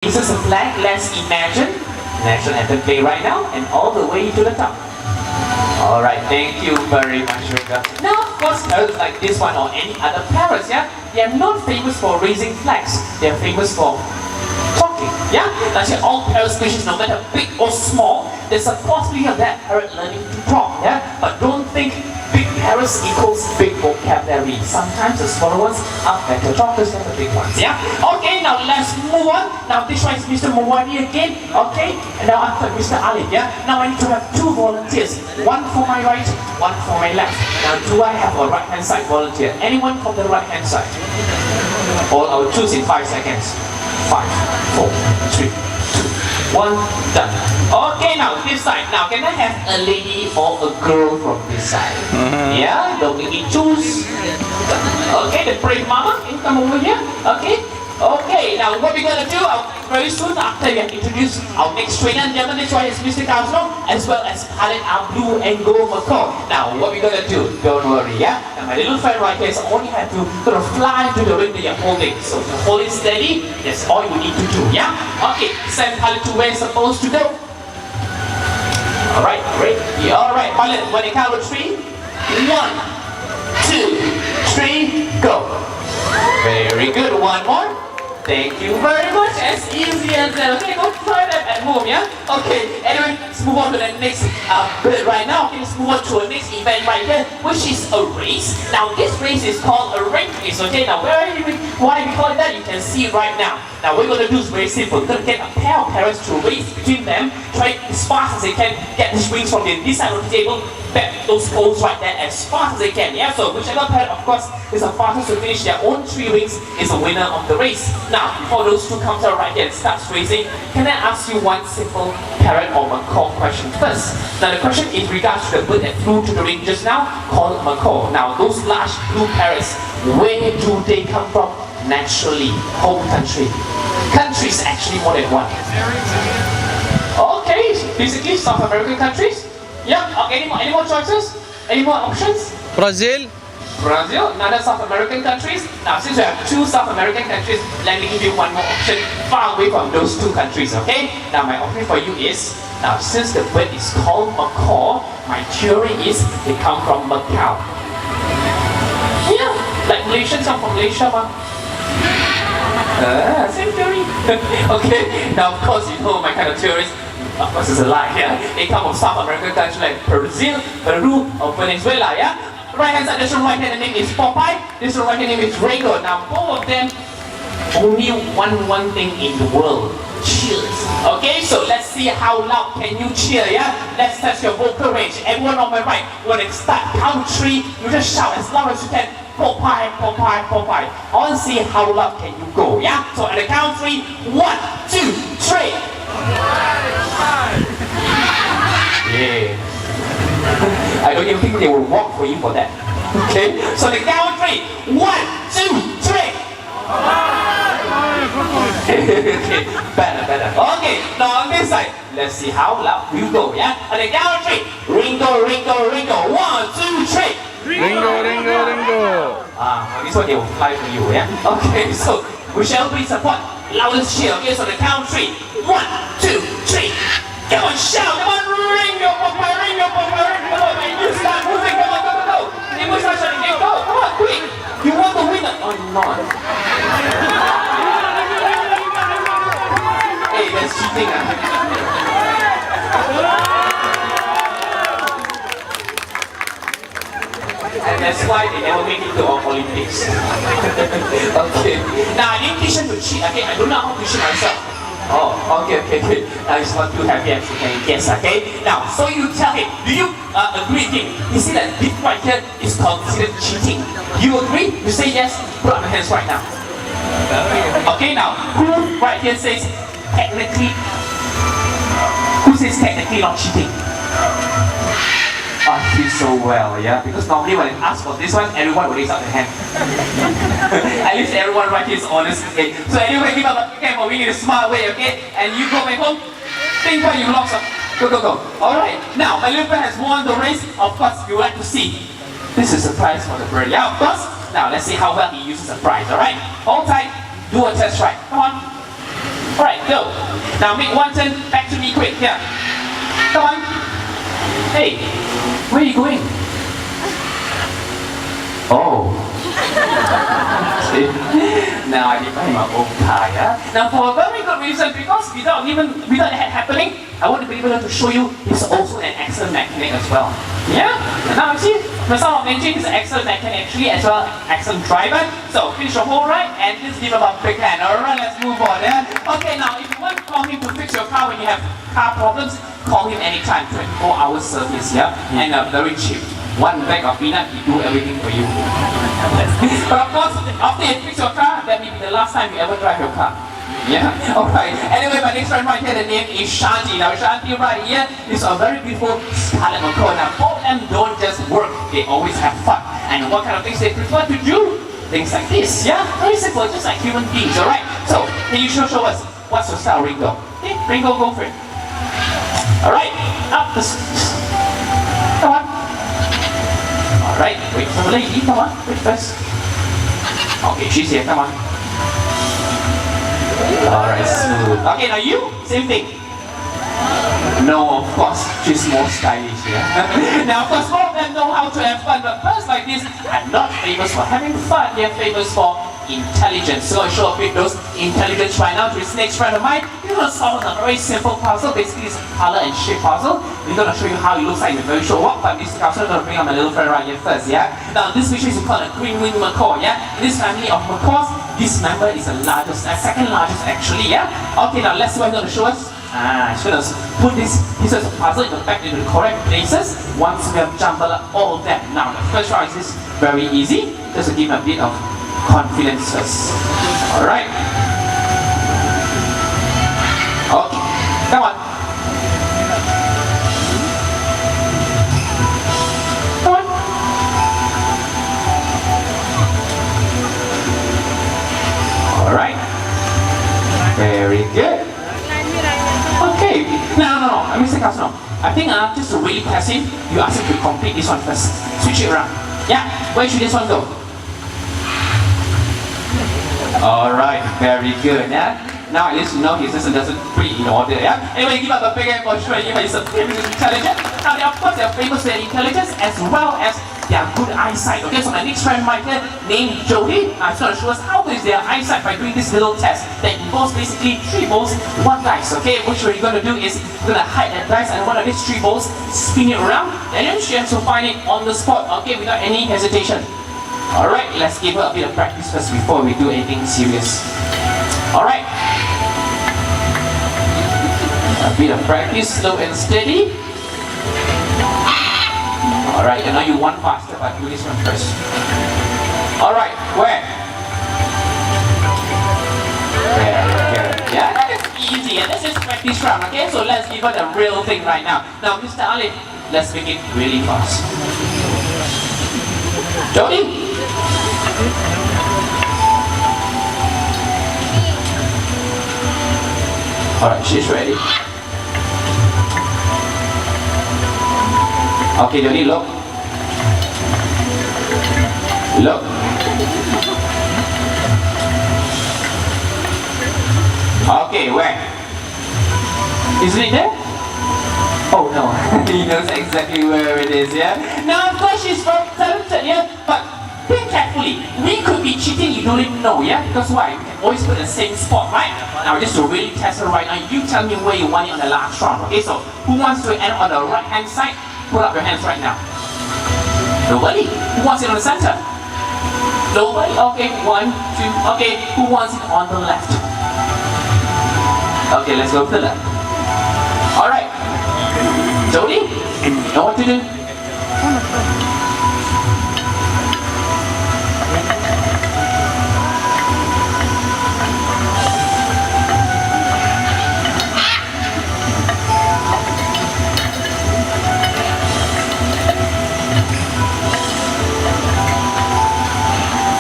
This is a flag. Let's imagine national anthem play right now and all the way to the top. Alright, thank you very much, Ringa. Now, of course, parrots like this one or any other parrots, yeah, they are not famous for raising flags. They are famous for talking, yeah? That's why all parrot species, no matter big or small, there's a possibility of that parrot learning to talk, yeah? But don't think big parrots equals big vocabulary. Sometimes the smaller ones are better talkers than the big ones, yeah? Okay, now let's move on. Now this one is Mr. Mawani again, okay? And now after Mr. Ali, yeah? Now I need to have two volunteers. One for my right, one for my left. Now do I have a right hand side volunteer? Anyone from the right hand side? Or I will choose in 5 seconds. 5, 4, 3, 2, 1, done. Okay, now this side. Now can I have a lady or a girl from this side? Yeah, don't make me choose. Okay, the brave mama, can you come over here? Okay. Okay, now what we're gonna do very soon after we have introduced our next trainer and gentlemen, this one is Mr. Castro as well as pilot our blue and gold macaw. Now what we're gonna do, don't worry, yeah? And my little friend right here is only have to sort of fly to the ring that you're holding. So to hold it steady, that's all you need to do, yeah? Okay, send pilot to where it's supposed to go. Alright, great. Yeah, alright, pilot, when they count to 3, 1, 2, 3, go. Very good, one more. Thank you very much. As easy as that. Okay, go try that at home, yeah? Okay, anyway, let's move on to the next bit right now. Okay, let's move on to the next event right here, which is a race. Now, this race is called a ring race, okay? Now, why we call it that, you can see right now. Now, what we're going to do is very simple. We're going to get a pair of parrots to race between them, try as fast as they can get these rings from this side of the table, back those poles right there as fast as they can, yeah? So, whichever parrot, of course, is the fastest to finish their own 3 rings is the winner of the race. Now, before those two comes out right here and starts racing, can I ask you one simple parrot or macaw question first? Now, the question is regards to the bird that flew to the ring just now, called macaw. Now, those large blue parrots, where do they come from? Naturally, home country. Countries actually more than one. Okay, basically South American countries. Yeah, okay, any more choices? Any more options? Brazil. Brazil, another South American countries. Now, since we have 2 South American countries, let me give you one more option far away from those 2 countries, okay? Now, my option for you is, now since the bird is called macaw, my theory is they come from Macau. Yeah, like Malaysians are from Malaysia, same theory. Okay, now of course you know my kind of theories. Of course it's a lie, yeah? They come from South American countries like Brazil, Peru, or Venezuela, yeah? Right hand side, this one right hand, the name is Popeye. This one right hand name is Ringo. Now both of them only one thing in the world. Cheers. Okay, so let's see how loud can you cheer, yeah? Let's test your vocal range. Everyone on my right, when it start count 3, you just shout as loud as you can. Popeye, Popeye, Popeye. I want to see how loud can you go, yeah? So at the count 3, 1, 2, 3. Yeah. I don't even think they will walk for you for that. Okay? So the count 3, 1, 2, 3. Okay, better. Okay, now on this side, let's see how loud you go, yeah? On the count 3, Ringo, Ringo, Ringo. 1, 2, 3. Ringo, Ringo, Ringo. This one they will fly for you, yeah? Okay, so we shall be support loudest cheer, okay? So the count 3, 1, 2, 3. Come on, shout, come on, Ringo, Popeye, Ringo, Popeye, Ringo, Popeye. You start moving, come on, go. You must start shouting again, go, come on, quick. You want to win it or not? Hey, that's cheating, And that's why they never make it to our Olympics. Okay. Now I didn't teach them to cheat, okay? I don't know how to cheat myself. Oh, okay. Now it's not too happy as you can guess, okay? Now, so you tell him, do you agree with him? You see that this right here is considered cheating. You agree? You say yes, put up your hands right now. Okay, now, who right here says technically, not cheating? I feel so well, yeah? Because normally when I ask for this one, everyone will raise up their hand. At least everyone right here is honest, okay? So anyway, give up a hand for winning the smart way, okay? And you go back home, think why you lost up. Go. Alright, now my little friend has won the race. Of course, you would like to see. This is a prize for the bird, yeah? Of course. Now let's see how well he uses the prize, alright? Hold tight, do a test right. Come on. Alright, go. Now make one turn back to me quick. Yeah. Come on. Hey, where are you going? Oh. Now I define my own car, yeah? Now for a very good reason, because without that happening, I want to be able to show you he's also an excellent mechanic as well. Yeah? And now you see, Mr. Menching is an excellent mechanic actually as well, excellent driver. So finish your whole ride and just give him a big hand. Alright, let's move on, yeah? Okay, now if you want to call him to fix your car when you have car problems, call him anytime, 24 hours service, yeah? And very cheap. One bag of peanut, he do everything for you. But of course, after you fix your car, that may be the last time you ever drive your car. Yeah? Alright. Anyway, my next friend right here, the name is Shanti. Now Shanti right here is a very beautiful scarlet macaw. Now both of them don't just work, they always have fun. And what kind of things they prefer to do? Things like this, yeah? Very simple, just like human beings, alright? So, can you show us what's your style, Ringo? Okay, Ringo, go for it. Alright, up the come on. Alright, wait for the lady, come on, wait first. Okay, she's here, come on. Alright, smooth. Okay, now you, same thing. No, of course, she's more stylish, yeah? Now, of course, both of them know how to have fun, but birds like this are not famous for having fun, they're famous for intelligence. So I'll show a bit those intelligence right now to this next friend of mine. We're going to solve a very simple puzzle. Basically, it's a color and shape puzzle. We're going to show you how it looks like in a very short walk, but this puzzle, I'm going to bring up my little friend right here first, yeah? Now, this species is called a green-winged macaw, yeah? In this family of macaws, this member is the largest, second largest actually, yeah? Okay, now let's see what he's going to show us. He's going to put these pieces of puzzle back into the correct places once we have jumbled up all of them. Now, the first round is very easy, just to give him a bit of confidence first. Alright. Okay, come on. Come on. Alright. Very good. Okay. No. Mr. Casno. I think just to really test him, you ask him to complete this one first. Switch it around. Yeah? Where should this one go? Alright, very good, yeah? Now at least you know his system doesn't put it in order, yeah? Anyway, give up a big hand for sure, he's a famous intelligent. Now they, of course, they're famous for their intelligence as well as their good eyesight. Okay, so my next friend right here, named Jody, I'm going to show us how good is their eyesight by doing this little test that involves basically 3 balls, 1 dice, okay? Which what you're going to do is you're going to hide that dice and one of these 3 balls, spin it around, and then she has to find it on the spot, okay, without any hesitation. Alright, let's give her a bit of practice first before we do anything serious. Alright. A bit of practice, slow and steady. Alright, and now you want faster, but do this one first. Alright, where? There. Yeah, that is easy, and this is practice round, okay? So let's give her the real thing right now. Now, Mr. Ali, let's make it really fast. Jody? Alright, she's ready. Okay, Jody, look. Look. Okay, where? Isn't it there? Oh no, he knows exactly where it is, yeah? Now, of course, she's very talented, yeah? But think carefully. We could be cheating, you don't even know, yeah? Because why? We can always put the same spot, right? Now, just to really test her right now, you tell me where you want it on the last round, okay? So, who wants to end on the right-hand side? Put up your hands right now. Nobody? Who wants it on the center? Nobody? Okay, 1, 2, okay. Who wants it on the left? Okay, let's go to the left. Alright. Jody, know what to do?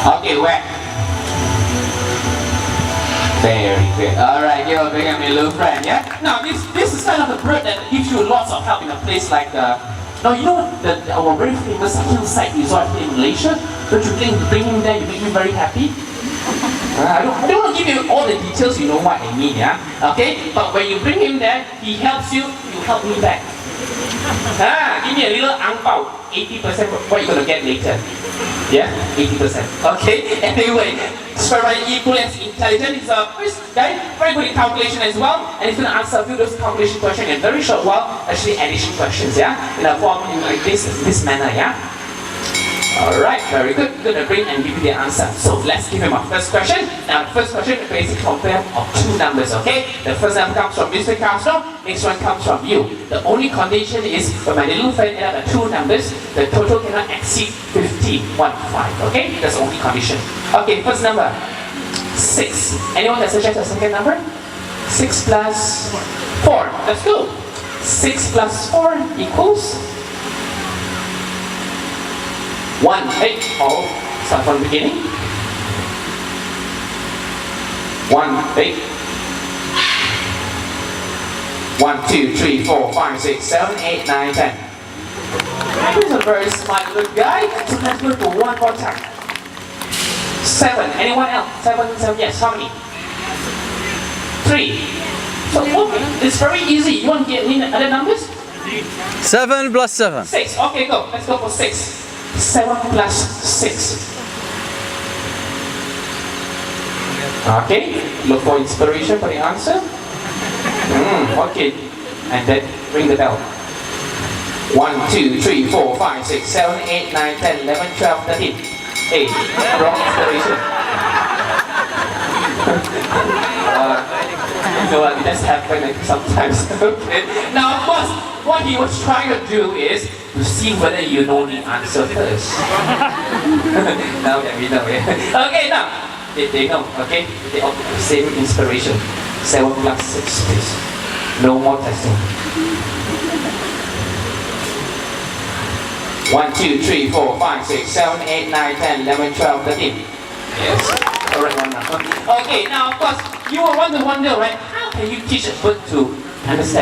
Okay, where? Very good. Alright, give a big hand, my little friend, yeah? Now, this is kind of the bird that gives you lots of help in a place like now, you know our very famous hillside resort in Malaysia? Don't you think bringing there, you make me very happy? I don't want to give you all the details, you know what I mean, yeah? Okay? But when you bring him there, he helps you, you help me back. Give me a little ang pao, 80% what you're going to get later. Yeah? 80%. Okay? Anyway, very equal and intelligent. He's a guy, very good in calculation as well. And he's going to answer a few of those calculation questions in a very short while, actually addition questions, yeah? In a form like this manner, yeah? Alright, very good. We're going to bring and give you the answer. So let's give him our first question. Now the first question is basically compare of two numbers, okay? The first number comes from Mr. Castro, next one comes from you. The only condition is when my little friend add up the two numbers, the total cannot exceed 15, 1, 5, okay? That's the only condition. Okay, first number, 6. Anyone that suggests a second number? 6 plus 4. Let's go. 6 plus 4 equals 1. Hey, oh, start from the beginning. 1, 8. 1, 2, 3, 4, 5, 6, 7, 8, 9, 10. He's a very smart little guy. So let's go for one more time. 7. Anyone else? 7, 7. Yes. How many? 3. So it's very easy. You want to get in other numbers? 7 plus 7. 6. Okay, go. Let's go for 6. 7 plus 6. Okay, look for inspiration for the answer. Okay, and then ring the bell. 1, 2, 3, 4, 5, 6, 7, 8, 9, 10, 11, 12, 13. Hey, wrong inspiration. You know what, it does happen sometimes. Okay. Now, of course, what he was trying to do is to see whether you know the answer first. Now that we know, yeah. Okay, now, they know, okay? They all have the same inspiration. 7 plus 6, please. No more testing. 1, 2, 3, 4, 5, 6, 7, 8, 9, 10, 11, 12, 13. Yes, correct one now. Okay, now of course, you will wonder, right? How can you teach a bird to understand?